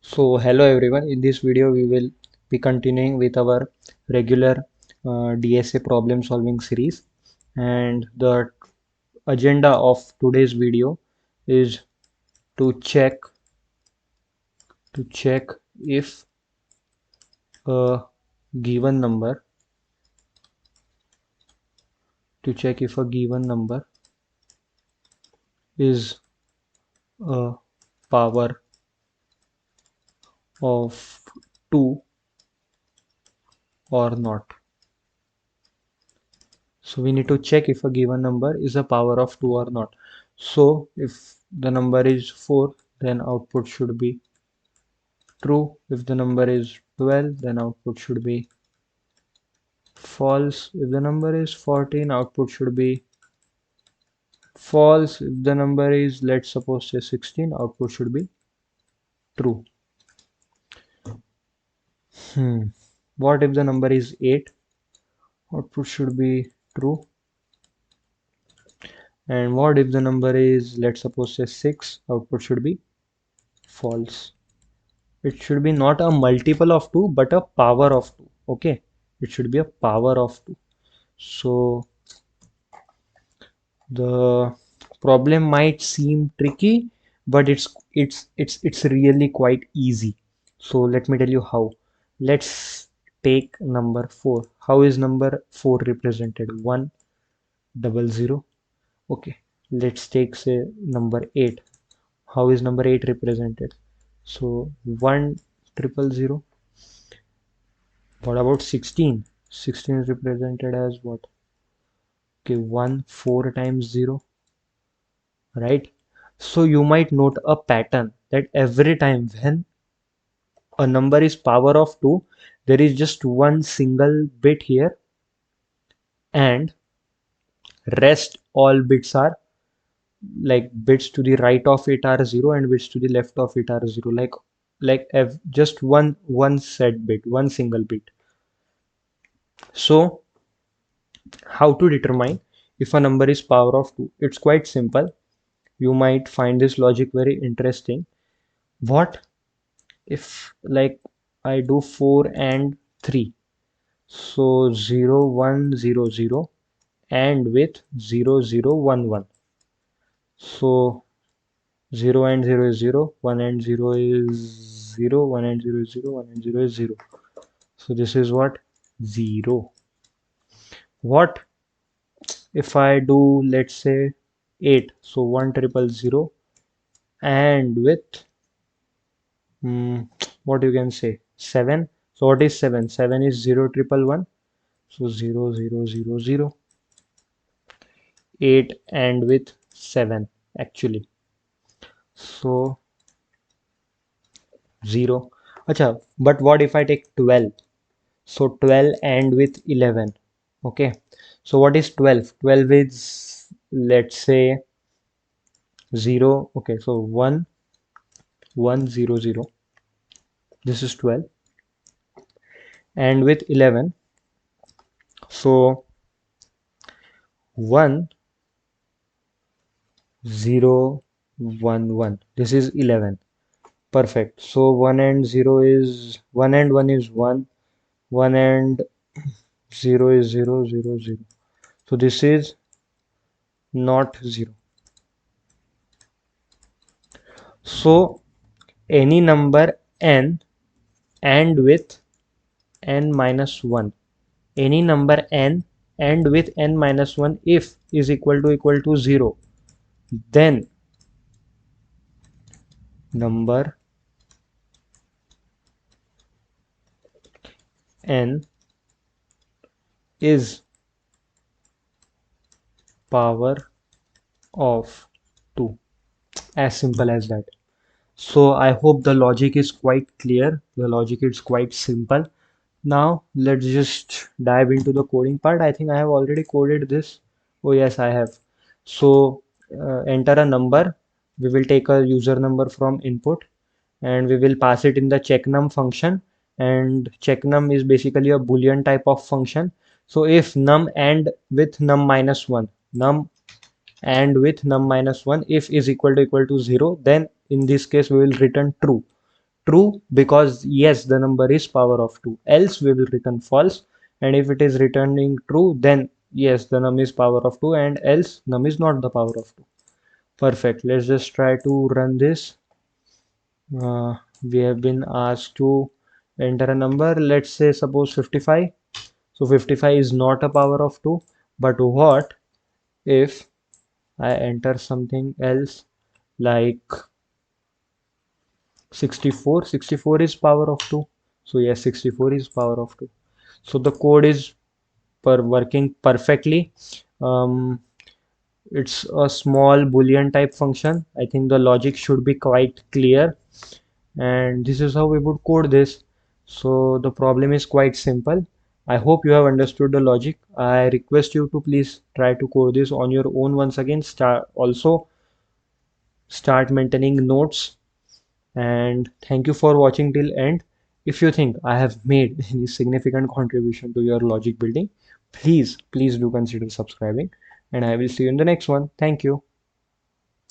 So hello everyone, in this video we will be continuing with our regular DSA problem solving series, and the agenda of today's video is to check if a given number is a power of 2 or not. So we need to check if a given number is a power of 2 or not. So if the number is 4, then output should be true. If the number is 12, then output should be false. If the number is 14, output should be false. If the number is, let's suppose, say 16, output should be true. What if the number is 8? Output should be true. And what if the number is, let's suppose, say 6? Output should be false. It should be not a multiple of 2 but a power of 2. Okay, it should be a power of 2. So the problem might seem tricky, but it's really quite easy. So let me tell you how. Let's take number 4. How is number 4 represented? 100. Okay, let's take, say, number 8. How is number 8 represented? So 1000. What about 16? 16 is represented as what? Okay, 1 4 times 0, right? So you might note a pattern that every time when a number is power of 2, there is just one single bit here, and rest all bits are, like, bits to the right of it are 0 and bits to the left of it are 0, like just one set bit, one single bit. So how to determine if a number is power of 2? It's quite simple. You might find this logic very interesting. What if, like, I do 4 and 3? So 0 1 0 0 and with 0 0 1 1. So 0 and 0 is 0, 1 and 0 is 0, 1 and 0 is 0, 1 and 0 is 0. So this is what? 0. What if I do, let's say, 8? So 1000 and with what you can say, 7. So what is 7? 7 is 0111. So 0000. 8 and with 7 actually. So 0. Acha, but what if I take 12? So 12 and with 11. Okay. So what is 12? 12 is, let's say, 0. Okay. So 1 1 0 0. This is 12 and with 11. So 1 0 1 1. This is 11. Perfect. So 1 and 0 is 1 and 1 is 1. 1 and 0 is 0 0 0. So this is not 0. So any number n and with n minus 1, any number n and with n minus 1, if is equal to 0, then number n is power of 2. As simple as that. So I hope the logic is quite clear. The logic is quite simple. Now let's just dive into the coding part. I think I have already coded this. Oh yes, I have. So enter a number. We will take a user number from input and we will pass it in the checknum function. And checknum is basically a boolean type of function. So if num and with num minus 1, num and with num minus 1, if is equal to 0, then in this case we will return true. true, because yes, the number is power of 2, else we will return false. And if it is returning true, then yes, the num is power of 2, and else num is not the power of 2. Perfect. Let's just try to run this. We have been asked to enter a number. Let's say suppose 55. So 55 is not a power of 2. But what if I enter something else like 64? 64 is power of 2. So yes, 64 is power of 2. So the code is working perfectly. Um, it's a small boolean type function. I think the logic should be quite clear, and this is how we would code this. So the problem is quite simple. I hope you have understood the logic. I request you to please try to code this on your own once again. Start maintaining notes, and thank you for watching till end. If you think I have made any significant contribution to your logic building, please do consider subscribing, and I will see you in the next one. Thank you.